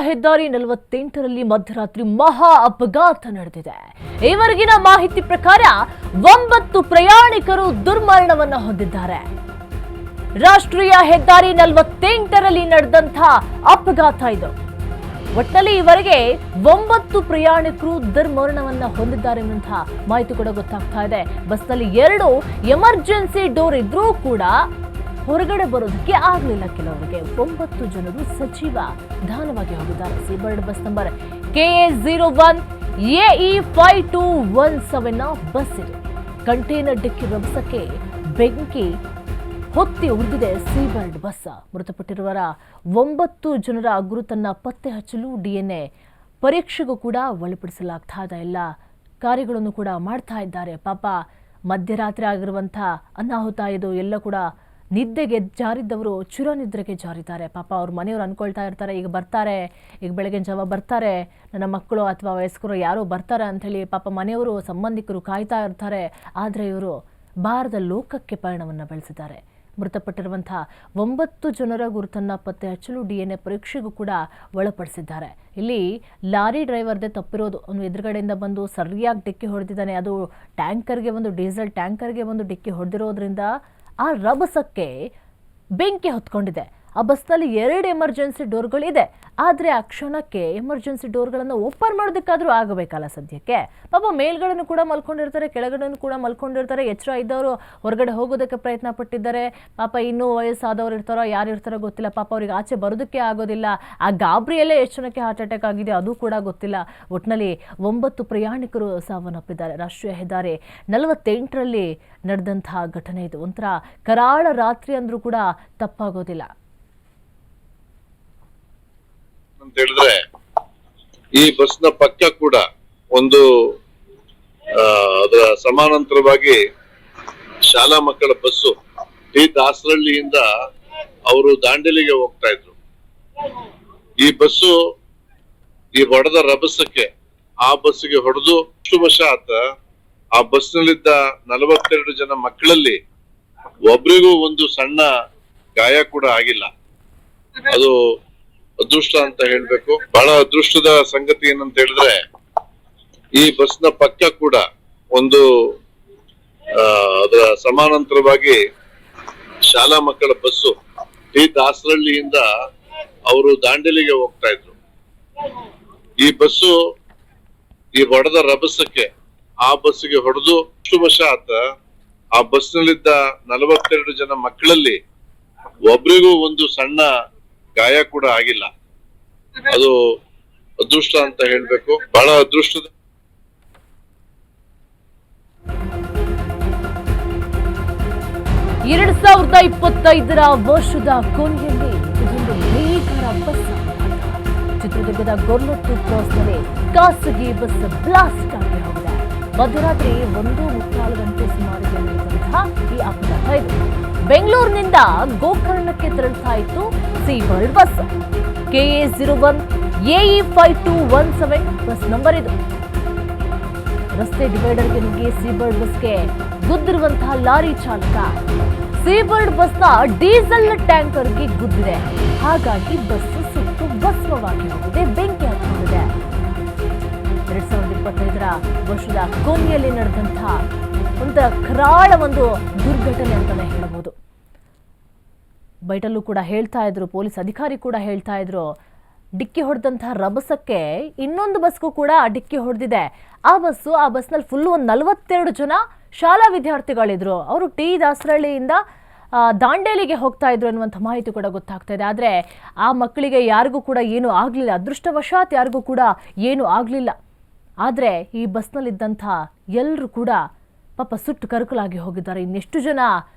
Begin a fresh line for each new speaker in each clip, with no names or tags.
ಹೆದ್ದಾರಿ 48ರಲ್ಲಿ ಮಧ್ಯರಾತ್ರಿ ಮಹಾ ಅಪಘಾತ ನಡೆದಿದೆ. ಈವರೆಗಿನ ಮಾಹಿತಿ ಪ್ರಕಾರ 9 ಪ್ರಯಾಣಿಕರು ದುರ್ಮರಣವನ್ನು ಹೊಂದಿದ್ದಾರೆ. ರಾಷ್ಟ್ರೀಯ ಹೆದ್ದಾರಿ 48ರಲ್ಲಿ ನಡೆದಂತಹ ಅಪಘಾತ ಇದು. ಒಟ್ಟಲ್ಲಿ ಈವರೆಗೆ 9 ಪ್ರಯಾಣಿಕರು ದುರ್ಮರಣವನ್ನು ಹೊಂದಿದ್ದಾರೆ ಎನ್ನುವಂತಹ ಮಾಹಿತಿ ಕೂಡ ಗೊತ್ತಾಗ್ತಾ ಇದೆ. ಬಸ್ನಲ್ಲಿ 2 ಎಮರ್ಜೆನ್ಸಿ ಡೋರ್ ಇದ್ರೂ ಕೂಡ ಹೊರಗಡೆ ಬರೋದಕ್ಕೆ ಆಗಲಿಲ್ಲ ಕೆಲವರಿಗೆ. 9 ಜನರು ಸಜೀವ ದಾನವಾಗಿ ಹೋಗಿದ್ದಾರೆ. Seabird bus number KA01 AE5217 bus ಇದು. ಕಂಟೈನರ್ ಡಿಕ್ಕಿ ರಭಸಕ್ಕೆ ಬೆಂಕಿ ಹೊತ್ತಿ ಉರಿದಿದೆ ಸೀಬರ್ಡ್ ಬಸ್. ಮೃತಪಟ್ಟಿರುವರ 9 ಜನರ ಗುರುತನ್ನ ಪತ್ತೆ ಹಚ್ಚಲು DNA ಪರೀಕ್ಷೆಗೂ ಕೂಡ ಒಳಪಡಿಸಲಾಗ್ತಾ ಇದೆ. ಎಲ್ಲ ಕಾರ್ಯಗಳನ್ನು ಕೂಡ ಮಾಡ್ತಾ ಇದ್ದಾರೆ. ಪಾಪ ಮಧ್ಯರಾತ್ರಿ ಆಗಿರುವಂತಹ ಅನಾಹುತ ಇದು. ಎಲ್ಲ ಕೂಡ ನಿದ್ದೆಗೆ ಜಾರಿದ್ದವರು ಚಿರನಿದ್ರೆಗೆ ಜಾರಿದ್ದಾರೆ. ಪಾಪ ಅವ್ರ ಮನೆಯವರು ಅನ್ಕೊಳ್ತಾ ಇರ್ತಾರೆ, ಈಗ ಬರ್ತಾರೆ, ಈಗ ಬೆಳಗಿನ ಜಾವ ಬರ್ತಾರೆ, ನನ್ನ ಮಕ್ಕಳು ಅಥವಾ ವಯಸ್ಕರು ಯಾರೋ ಬರ್ತಾರೆ ಅಂಥೇಳಿ ಪಾಪ ಮನೆಯವರು ಸಂಬಂಧಿಕರು ಕಾಯ್ತಾ ಇರ್ತಾರೆ. ಆದರೆ ಇವರು ಭಾರತ ಲೋಕಕ್ಕೆ ಪಯಣವನ್ನು ಬೆಳೆಸಿದ್ದಾರೆ. ಮೃತಪಟ್ಟಿರುವಂತಹ 9 ಜನರ ಗುರುತನ್ನ ಪತ್ತೆ ಹಚ್ಚಲು DNA ಪರೀಕ್ಷೆಗೂ ಕೂಡ ಒಳಪಡಿಸಿದ್ದಾರೆ. ಇಲ್ಲಿ ಲಾರಿ ಡ್ರೈವರ್ದೇ ತಪ್ಪಿರೋದು. ಅವನು ಎದುರುಗಡೆಯಿಂದ ಬಂದು ಸರಿಯಾಗಿ ಡಿಕ್ಕಿ ಹೊಡೆದಿದ್ದಾನೆ. ಅದು ಟ್ಯಾಂಕರ್ಗೆ ಒಂದು ಡೀಸೆಲ್ ಟ್ಯಾಂಕರ್ಗೆ ಒಂದು ಡಿಕ್ಕಿ ಹೊಡೆದಿರೋದ್ರಿಂದ ಆ ರಭಸಕ್ಕೆ ಬೆಂಕಿ ಹೊತ್ಕೊಂಡಿದೆ. ಆ ಬಸ್ನಲ್ಲಿ 2 ಎಮರ್ಜೆನ್ಸಿ ಡೋರ್ಗಳಿದೆ. ಆದರೆ ಆ ಕ್ಷಣಕ್ಕೆ ಎಮರ್ಜೆನ್ಸಿ ಡೋರ್ಗಳನ್ನು ಓಪನ್ ಮಾಡೋದಕ್ಕಾದ್ರೂ ಆಗಬೇಕಲ್ಲ ಸದ್ಯಕ್ಕೆ. ಪಾಪ ಮೇಲ್ಗಡೆನೂ ಕೂಡ ಮಲ್ಕೊಂಡಿರ್ತಾರೆ, ಕೆಳಗಡೆನೂ ಕೂಡ ಮಲ್ಕೊಂಡಿರ್ತಾರೆ. ಎಚ್ಚರ ಇದ್ದವರು ಹೊರಗಡೆ ಹೋಗೋದಕ್ಕೆ ಪ್ರಯತ್ನ ಪಟ್ಟಿದ್ದಾರೆ. ಪಾಪ ಇನ್ನೂ ವಯಸ್ಸಾದವ್ರು ಇರ್ತಾರೋ ಯಾರು ಇರ್ತಾರೋ ಗೊತ್ತಿಲ್ಲ. ಪಾಪ ಅವ್ರಿಗೆ ಆಚೆ ಬರೋದಕ್ಕೆ ಆಗೋದಿಲ್ಲ. ಆ ಗಾಬರಿಯಲ್ಲೇ ಎಷ್ಟು ಜನಕ್ಕೆ ಹಾರ್ಟ್ ಅಟ್ಯಾಕ್ ಆಗಿದೆ ಅದು ಕೂಡ ಗೊತ್ತಿಲ್ಲ. ಒಟ್ಟಿನಲ್ಲಿ 9 ಪ್ರಯಾಣಿಕರು ಸಾವನ್ನಪ್ಪಿದ್ದಾರೆ. ರಾಷ್ಟ್ರೀಯ ಹೆದ್ದಾರಿ 48ರಲ್ಲಿ ನಡೆದಂತಹ ಘಟನೆ ಇದು. ಒಂಥರ ಕರಾಳ ರಾತ್ರಿ ಅಂದ್ರೂ ಕೂಡ ತಪ್ಪಾಗೋದಿಲ್ಲ
ಅಂತ ಹೇಳಿದ್ರೆ. ಈ ಬಸ್ನ ಪಕ್ಕ ಕೂಡ ಒಂದು ಅದರ ಸಮಾನಾಂತರವಾಗಿ ಶಾಲಾ ಮಕ್ಕಳ ಬಸ್ಸು ಟಿ ದಾಸರಳ್ಳಿಯಿಂದ ಅವರು ದಾಂಡೇಲಿಗೆ ಹೋಗ್ತಾ ಇದ್ರು. ಈ ಬಸ್ಸು ಈ ಹೊಡೆದ ರಭಸಕ್ಕೆ ಆ ಬಸ್ಸಿಗೆ ಹೊಡೆದು ವಶಾತ್ ಆ ಬಸ್ನಲ್ಲಿದ್ದ 42 ಜನ ಮಕ್ಕಳಲ್ಲಿ ಒಬ್ರಿಗೂ ಒಂದು ಸಣ್ಣ ಗಾಯ ಕೂಡ ಆಗಿಲ್ಲ. ಅದು ಅದೃಷ್ಟ ಅಂತ ಹೇಳ್ಬೇಕು. ಬಹಳ ಅದೃಷ್ಟದ ಸಂಗತಿ ಏನಂತ ಹೇಳಿದ್ರೆ, ಈ ಬಸ್ನ ಪಕ್ಕ ಕೂಡ ಒಂದು ಅದರ ಸಮಾನಾಂತರವಾಗಿ ಶಾಲಾ ಮಕ್ಕಳ ಬಸ್ಸು ಟಿ ದಾಸರಳ್ಳಿಯಿಂದ ಅವರು ದಾಂಡೇಲಿಗೆ ಹೋಗ್ತಾ ಇದ್ರು. ಈ ಬಸ್ಸು ಈ ಹೊಡೆದ ರಭಸಕ್ಕೆ ಆ ಬಸ್ಸಿಗೆ ಹೊಡೆದು ವಶಾತ್ ಆ ಬಸ್ನಲ್ಲಿದ್ದ 42 ಜನ ಮಕ್ಕಳಲ್ಲಿ ಒಬ್ರಿಗೂ ಒಂದು ಸಣ್ಣ ಗಾಯ ಕೂಡ ಆಗಿಲ್ಲ. ಅದು ಅದೃಷ್ಟ ಅಂತ ಹೇಳ್ಬೇಕು. ಬಹಳ ಅದೃಷ್ಟದ
2025ರ ವರ್ಷದ ಕೊನೆಯಲ್ಲಿ ಇದೊಂದು ಭೀಕರ ಬಸ್ ಅಪಘಾತ. ಚಿತ್ರದುರ್ಗದ ಗೊರ್ಲತ್ತು ಕ್ರಾಸ್ನಲ್ಲಿ ಖಾಸಗಿ ಬಸ್ ಬ್ಲಾಸ್ಟ್ ಆಗಿ ಹೋಗಿದೆ. ಮಧ್ಯರಾತ್ರಿ 1:45 ಗಂಟೆ ಸುಮಾರಿಗೆ ನಡೆದಂತಹ ಈ ಅಪಘಾತ ಇದು. ಬೆಂಗಳೂರಿನಿಂದ ಗೋಕರ್ಣಕ್ಕೆ ತೆರಳುತ್ತಾ ಇತ್ತು Seabird bus. KA01 AE5217 bus number ಇದು. ರಸ್ತೆ ಡಿವೈಡರ್ಗೆ ನುಗ್ಗಿ ಸೀಬರ್ಡ್ ಬಸ್ಗೆ ಗುದ್ದಿರುವಂತಹ ಲಾರಿ ಚಾಲಕ ಸೀಬರ್ಡ್ ಬಸ್ನ ಡೀಸೆಲ್ ಟ್ಯಾಂಕರ್ಗೆ ಗುದ್ದಿದೆ. ಹಾಗಾಗಿ ಬಸ್ ಸುಟ್ಟು ಭಸ್ಮವಾಗಿ ಹೋಗಿದೆ, ಬೆಂಕಿ ಹತ್ಕೊಂಡಿದೆ. 2025ರ ವರ್ಷದ ಕೊನೆಯಲ್ಲಿ ನಡೆದಂತಹ ಒಂಥರ ಕರಾಳ ಒಂದು ದುರ್ಘಟನೆ ಅಂತಾನೆ ಹೇಳಬಹುದು. ಬೈಟಲ್ಲೂ ಕೂಡ ಹೇಳ್ತಾ ಇದ್ರು, ಪೊಲೀಸ್ ಅಧಿಕಾರಿ ಕೂಡ ಹೇಳ್ತಾ ಇದ್ರು, ಡಿಕ್ಕಿ ಹೊಡೆದಂತಹ ರಭಸಕ್ಕೆ ಇನ್ನೊಂದು ಬಸ್ಗೂ ಕೂಡ ಡಿಕ್ಕಿ ಹೊಡೆದಿದೆ. ಆ ಬಸ್ನಲ್ಲಿ ಫುಲ್ ಒಂದು 42 ಜನ ಶಾಲಾ ವಿದ್ಯಾರ್ಥಿಗಳಿದ್ರು. ಅವರು ಟಿ ದಾಸರಳ್ಳಿಯಿಂದ ದಾಂಡೇಲಿಗೆ ಹೋಗ್ತಾ ಇದ್ರು ಅನ್ನುವಂಥ ಮಾಹಿತಿ ಕೂಡ ಗೊತ್ತಾಗ್ತಾ ಇದೆ. ಆದರೆ ಆ ಮಕ್ಕಳಿಗೆ ಯಾರಿಗೂ ಕೂಡ ಏನೂ ಆಗಲಿಲ್ಲ. ಅದೃಷ್ಟವಶಾತ್ ಯಾರಿಗೂ ಕೂಡ ಏನೂ ಆಗಲಿಲ್ಲ. ಆದರೆ ಈ ಬಸ್ನಲ್ಲಿದ್ದಂಥ ಎಲ್ಲರೂ ಕೂಡ ಪಾಪ ಸುಟ್ಟು ಕರಕಲಾಗಿ ಹೋಗಿದ್ದಾರೆ. ಇನ್ನೆಷ್ಟು ಜನ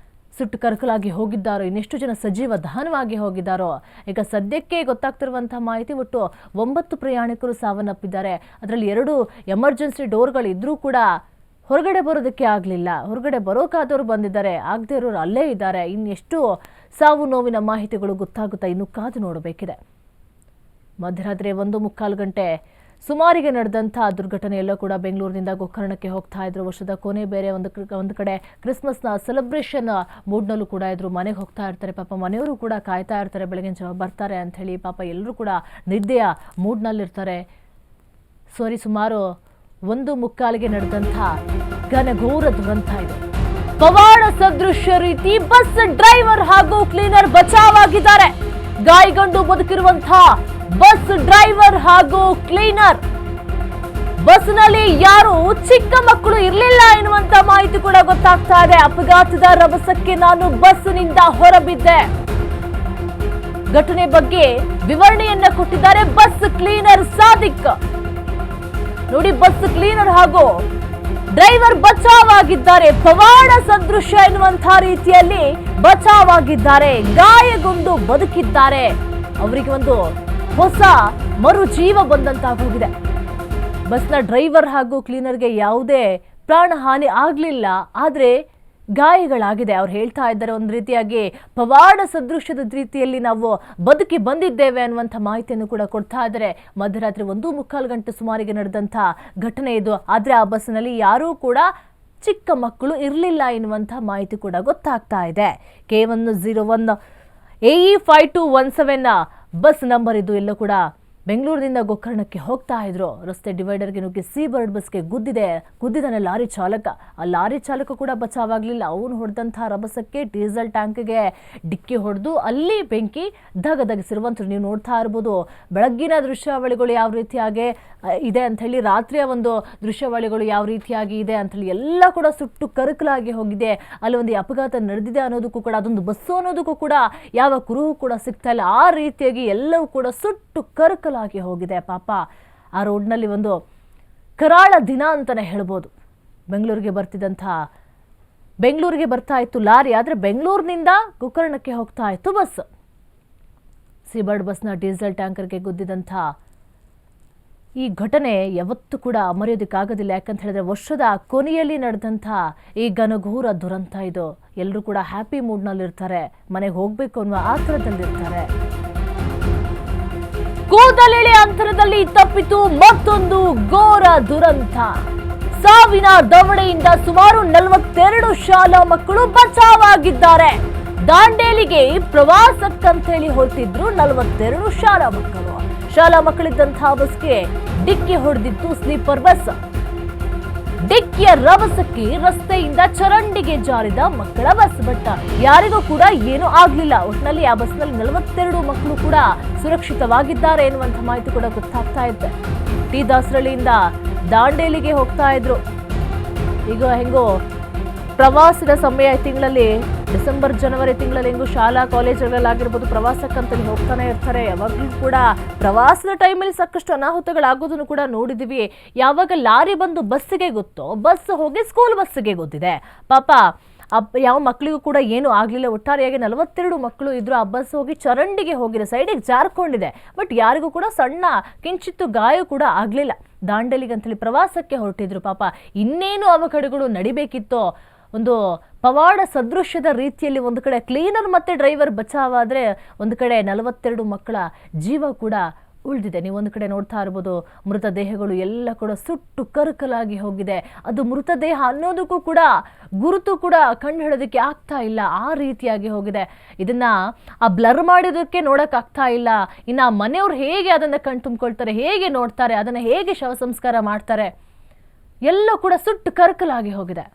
ಸುಟ್ಟು ಕರಕಲಾಗಿ ಹೋಗಿದ್ದಾರೋ, ಇನ್ನೆಷ್ಟು ಜನ ಸಜೀವ ದಹನವಾಗಿ ಹೋಗಿದ್ದಾರೋ. ಈಗ ಸದ್ಯಕ್ಕೆ ಗೊತ್ತಾಗ್ತಿರುವಂಥ ಮಾಹಿತಿ ಒಟ್ಟು 9 ಪ್ರಯಾಣಿಕರು ಸಾವನ್ನಪ್ಪಿದ್ದಾರೆ. ಅದರಲ್ಲಿ 2 ಎಮರ್ಜೆನ್ಸಿ ಡೋರ್ಗಳಿದ್ರೂ ಕೂಡ ಹೊರಗಡೆ ಬರೋದಕ್ಕೆ ಆಗಲಿಲ್ಲ. ಹೊರಗಡೆ ಬರೋಕ್ಕಾದವರು ಬಂದಿದ್ದಾರೆ, ಆಗದೇ ಇರೋರು ಅಲ್ಲೇ ಇದ್ದಾರೆ. ಇನ್ನೆಷ್ಟು ಸಾವು ನೋವಿನ ಮಾಹಿತಿಗಳು ಗೊತ್ತಾಗುತ್ತಾ ಇನ್ನು ಕಾದು ನೋಡಬೇಕಿದೆ. ಮಧ್ಯರಾತ್ರಿ 1:45 ಗಂಟೆ ಸುಮಾರಿಗೆ ನಡೆದಂತಹ ದುರ್ಘಟನೆ ಎಲ್ಲ ಕೂಡ ಬೆಂಗಳೂರಿನಿಂದ ಗೋಕರ್ಣಕ್ಕೆ ಹೋಗ್ತಾ ಇದ್ರು. ವರ್ಷದ ಕೊನೆ ಬೇರೆ, ಒಂದು ಕಡೆ ಕ್ರಿಸ್ಮಸ್ನ ಸೆಲೆಬ್ರೇಷನ್ ಮೂಡ್ನಲ್ಲೂ ಕೂಡ ಇದ್ರು. ಮನೆಗೆ ಹೋಗ್ತಾ ಇರ್ತಾರೆ, ಪಾಪ ಮನೆಯವರು ಕೂಡ ಕಾಯ್ತಾ ಇರ್ತಾರೆ, ಬೆಳಗಿನ ಜಾವ ಬರ್ತಾರೆ ಅಂತ ಹೇಳಿ. ಪಾಪ ಎಲ್ಲರೂ ಕೂಡ ನಿದ್ದೆಯ ಮೂಡ್ನಲ್ಲಿರ್ತಾರೆ. ಸುಮಾರು 1:45 ನಡೆದಂಥ ಘನಘೋರ ದುರಂತ ಇದೆ. ಪವಾಡ ಸದೃಶ್ಯ ರೀತಿ ಬಸ್ ಡ್ರೈವರ್ ಹಾಗೂ ಕ್ಲೀನರ್ ಬಚಾವಾಗಿದ್ದಾರೆ. ಗಾಯಗೊಂಡು ಬದುಕಿರುವಂತಹ ಬಸ್ ಡ್ರೈವರ್ ಹಾಗೂ ಕ್ಲೀನರ್. ಬಸ್ನಲ್ಲಿ ಯಾರು ಚಿಕ್ಕ ಮಕ್ಕಳು ಇರಲಿಲ್ಲ ಎನ್ನುವಂತ ಮಾಹಿತಿ ಕೂಡ ಗೊತ್ತಾಗ್ತಾ ಇದೆ. ಅಪಘಾತದ ರಭಸಕ್ಕೆ ನಾನು ಬಸ್ನಿಂದ ಹೊರಬಿದ್ದೆ. ಘಟನೆ ಬಗ್ಗೆ ವಿವರಣೆಯನ್ನ ಕೊಟ್ಟಿದ್ದಾರೆ ಬಸ್ ಕ್ಲೀನರ್ ಸಾದಿಕ್. ನೋಡಿ, ಬಸ್ ಕ್ಲೀನರ್ ಹಾಗೂ ಡ್ರೈವರ್ ಬಚಾವಾಗಿದ್ದಾರೆ. ಪವಾಡ ಸದೃಶ್ಯ ಎನ್ನುವಂತಹ ರೀತಿಯಲ್ಲಿ ಬಚಾವಾಗಿದ್ದಾರೆ. ಗಾಯಗೊಂಡು ಬದುಕಿದ್ದಾರೆ. ಅವರಿಗೆ ಒಂದು ಹೊಸ ಮರು ಜೀವ ಬಂದಂತಾಗೋಗಿದೆ. ಬಸ್ನ ಡ್ರೈವರ್ ಹಾಗೂ ಕ್ಲೀನರ್ಗೆ ಯಾವುದೇ ಪ್ರಾಣ ಹಾನಿ ಆಗಲಿಲ್ಲ, ಆದರೆ ಗಾಯಗಳಾಗಿದೆ. ಅವ್ರು ಹೇಳ್ತಾ ಇದ್ದಾರೆ, ಒಂದು ರೀತಿಯಾಗಿ ಪವಾಡ ಸದೃಶ್ಯದ ರೀತಿಯಲ್ಲಿ ನಾವು ಬದುಕಿ ಬಂದಿದ್ದೇವೆ ಅನ್ನುವಂಥ ಮಾಹಿತಿಯನ್ನು ಕೂಡ ಕೊಡ್ತಾ ಇದ್ದಾರೆ. ಮಧ್ಯರಾತ್ರಿ 1:45 ಗಂಟೆ ಸುಮಾರಿಗೆ ನಡೆದಂಥ ಘಟನೆ ಇದು. ಆದರೆ ಆ ಬಸ್ನಲ್ಲಿ ಯಾರೂ ಕೂಡ ಚಿಕ್ಕ ಮಕ್ಕಳು ಇರಲಿಲ್ಲ ಎನ್ನುವಂಥ ಮಾಹಿತಿ ಕೂಡ ಗೊತ್ತಾಗ್ತಾ ಇದೆ. K101 AE5217 ಬಸ್ ನಂಬರ್ ಇದು. ಎಲ್ಲ ಕೂಡ ಬೆಂಗಳೂರಿನಿಂದ ಗೋಕರ್ಣಕ್ಕೆ ಹೋಗ್ತಾ ಇದ್ರು. ರಸ್ತೆ ಡಿವೈಡರ್ಗೆ ನುಗ್ಗಿ ಸೀಬರ್ಡ್ ಬಸ್ಗೆ ಗುದ್ದಿದಾನೆ ಲಾರಿ ಚಾಲಕ. ಆ ಲಾರಿ ಚಾಲಕ ಕೂಡ ಬಚಾವಾಗಲಿಲ್ಲ. ಅವನು ಹೊಡೆದಂತಹ ರಭಸಕ್ಕೆ ಡೀಸೆಲ್ ಟ್ಯಾಂಕ್ಗೆ ಡಿಕ್ಕಿ ಹೊಡೆದು ಅಲ್ಲಿ ಬೆಂಕಿ ಧಗಧಗಿಸಿರುವಂಥದ್ದು ನೀವು ನೋಡ್ತಾ ಇರ್ಬೋದು. ಬೆಳಗ್ಗಿನ ದೃಶ್ಯಾವಳಿಗಳು ಯಾವ ರೀತಿಯಾಗಿ ಇದೆ ಅಂತ ಹೇಳಿ, ರಾತ್ರಿಯ ಒಂದು ದೃಶ್ಯಾವಳಿಗಳು ಯಾವ ರೀತಿಯಾಗಿ ಇದೆ ಅಂತ ಹೇಳಿ ಎಲ್ಲ ಕೂಡ ಸುಟ್ಟು ಕರಕಲಾಗಿ ಹೋಗಿದೆ. ಅಲ್ಲಿ ಒಂದು ಅಪಘಾತ ನಡೆದಿದೆ ಅನ್ನೋದಕ್ಕೂ ಕೂಡ, ಅದೊಂದು ಬಸ್ಸು ಅನ್ನೋದಕ್ಕೂ ಕೂಡ ಯಾವ ಕುರುಹು ಕೂಡ ಸಿಗ್ತಾ ಇಲ್ಲ. ಆ ರೀತಿಯಾಗಿ ಎಲ್ಲವೂ ಕೂಡ ಸುಟ್ಟು ಕರಕಲಾಗಿ ಹೋಗಿದೆ. ಪಾಪ ಆ ರೋಡ್ನಲ್ಲಿ ಒಂದು ಕರಾಳ ದಿನ ಅಂತಾನೆ ಹೇಳ್ಬೋದು. ಬೆಂಗಳೂರಿಗೆ ಬರ್ತಾ ಇತ್ತು ಲಾರಿ, ಆದರೆ ಬೆಂಗಳೂರಿನಿಂದ ಗೋಕರ್ಣಕ್ಕೆ ಹೋಗ್ತಾ ಇತ್ತು ಬಸ್. ಸೀಬರ್ಡ್ ಬಸ್ನ ಡೀಸೆಲ್ ಟ್ಯಾಂಕರ್ಗೆ ಗುದ್ದಿದಂಥ ಈ ಘಟನೆ ಯಾವತ್ತೂ ಕೂಡ ಮರೆಯೋದಕ್ಕಾಗೋದಿಲ್ಲ. ಯಾಕಂತ ಹೇಳಿದ್ರೆ ವರ್ಷದ ಕೊನೆಯಲ್ಲಿ ನಡೆದಂಥ ಈ ಘನಘೋರ ದುರಂತ ಇದು. ಎಲ್ಲರೂ ಕೂಡ ಹ್ಯಾಪಿ ಮೂಡ್ನಲ್ಲಿರ್ತಾರೆ, ಮನೆಗೆ ಹೋಗ್ಬೇಕು ಅನ್ನುವ ಆತರದಲ್ಲಿರ್ತಾರೆ. ಕೂದಲೆಳೆ ಅಂತರದಲ್ಲಿ ತಪ್ಪಿತು ಮತ್ತೊಂದು ಘೋರ ದುರಂತ. ಸಾವಿನ ದವಡೆಯಿಂದ ಸುಮಾರು 42 ಶಾಲಾ ಮಕ್ಕಳು ಬಚಾವಾಗಿದ್ದಾರೆ. ದಾಂಡೇಲಿಗೆ ಪ್ರವಾಸಕ್ಕಂತೇಳಿ ಹೊರಟಿದ್ರು 42 ಶಾಲಾ ಮಕ್ಕಳಿದ್ದಂತಹ ಬಸ್ಗೆ ಡಿಕ್ಕಿ ಹೊಡೆದಿತ್ತು ಸ್ಲೀಪರ್ ಬಸ್. ಡಿಕ್ಕಿಯ ರಭಸಕ್ಕೆ ರಸ್ತೆಯಿಂದ ಚರಂಡಿಗೆ ಜಾರಿದ ಮಕ್ಕಳ ಬಸ್. ಬಟ್ ಯಾರಿಗೂ ಕೂಡ ಏನೂ ಆಗ್ಲಿಲ್ಲ. ಒಟ್ಟಿನಲ್ಲಿ ಆ ಬಸ್ನಲ್ಲಿ 42 ಮಕ್ಕಳು ಕೂಡ ಸುರಕ್ಷಿತವಾಗಿದ್ದಾರೆ ಎನ್ನುವಂತ ಮಾಹಿತಿ ಕೂಡ ಗೊತ್ತಾಗ್ತಾ ಇದೆ. ಟಿ ದಾಸರಳ್ಳಿಯಿಂದ ದಾಂಡೇಲಿಗೆ ಹೋಗ್ತಾ ಇದ್ರು. ಈಗ ಹೆಂಗೋ ಪ್ರವಾಸದ ಸಮಯ ತಿಂಗಳಲ್ಲಿ, ಡಿಸೆಂಬರ್ ಜನವರಿ ತಿಂಗಳಲ್ಲಿ ಹೆಂಗು ಶಾಲಾ ಕಾಲೇಜುಗಳಲ್ಲಾಗಿರ್ಬೋದು ಪ್ರವಾಸಕ್ಕಂತಲ್ಲಿ ಹೋಗ್ತಾನೆ ಇರ್ತಾರೆ. ಯಾವಾಗಲೂ ಕೂಡ ಪ್ರವಾಸದ ಟೈಮಲ್ಲಿ ಸಾಕಷ್ಟು ಅನಾಹುತಗಳಾಗೋದನ್ನು ಕೂಡ ನೋಡಿದ್ದೀವಿ. ಯಾವಾಗ ಲಾರಿ ಬಂದು ಬಸ್ಸಿಗೆ ಗೊತ್ತೋ, ಬಸ್ ಹೋಗಿ ಸ್ಕೂಲ್ ಬಸ್ಸಿಗೆ ಗೊತ್ತಿದೆ. ಪಾಪ ಯಾವ ಮಕ್ಕಳಿಗೂ ಕೂಡ ಏನೂ ಆಗಲಿಲ್ಲ. ಒಟ್ಟಾರೆಯಾಗಿ 42 ಮಕ್ಕಳು ಇದ್ರು. ಆ ಬಸ್ ಹೋಗಿ ಚರಂಡಿಗೆ ಹೋಗಿದೆ, ಸೈಡಿಗೆ ಜಾರ್ಕೊಂಡಿದೆ. ಬಟ್ ಯಾರಿಗೂ ಕೂಡ ಸಣ್ಣ ಕಿಂಚಿತ್ತು ಗಾಯ ಕೂಡ ಆಗಲಿಲ್ಲ. ದಾಂಡೇಲಿಗೆ ಅಂತೇಳಿ ಪ್ರವಾಸಕ್ಕೆ ಹೊರಟಿದ್ರು. ಪಾಪ ಇನ್ನೇನು ಅವಘಡಗಳು ನಡಿಬೇಕಿತ್ತೋ. ಒಂದು ಪವಾಡ ಸದೃಶ್ಯದ ರೀತಿಯಲ್ಲಿ ಒಂದು ಕಡೆ ಕ್ಲೀನರ್ ಮತ್ತೆ ಡ್ರೈವರ್ ಬಚಾವಾದರೆ, ಒಂದು ಕಡೆ 42 ಮಕ್ಕಳ ಜೀವ ಕೂಡ ಉಳಿದಿದೆ. ನೀವು ಒಂದು ಕಡೆ ನೋಡ್ತಾ ಇರ್ಬೋದು, ಮೃತದೇಹಗಳು ಎಲ್ಲ ಕೂಡ ಸುಟ್ಟು ಕರಕಲಾಗಿ ಹೋಗಿದೆ. ಅದು ಮೃತದೇಹ ಅನ್ನೋದಕ್ಕೂ ಕೂಡ ಗುರುತು ಕೂಡ ಕಂಡು ಹಿಡೋದಕ್ಕೆ ಆಗ್ತಾ ಇಲ್ಲ, ಆ ರೀತಿಯಾಗಿ ಹೋಗಿದೆ. ಇದನ್ನ ಬ್ಲರ್ ಮಾಡೋದಕ್ಕೆ ನೋಡೋಕ್ಕಾಗ್ತಾ ಇಲ್ಲ. ಇನ್ನು ಮನೆಯವ್ರು ಹೇಗೆ ಅದನ್ನು ಕಣ್ ತುಂಬಿಕೊಳ್ತಾರೆ, ಹೇಗೆ ನೋಡ್ತಾರೆ, ಅದನ್ನು ಹೇಗೆ ಶವ ಸಂಸ್ಕಾರ ಮಾಡ್ತಾರೆ, ಎಲ್ಲ ಕೂಡ ಸುಟ್ಟು ಕರಕಲಾಗಿ ಹೋಗಿದೆ.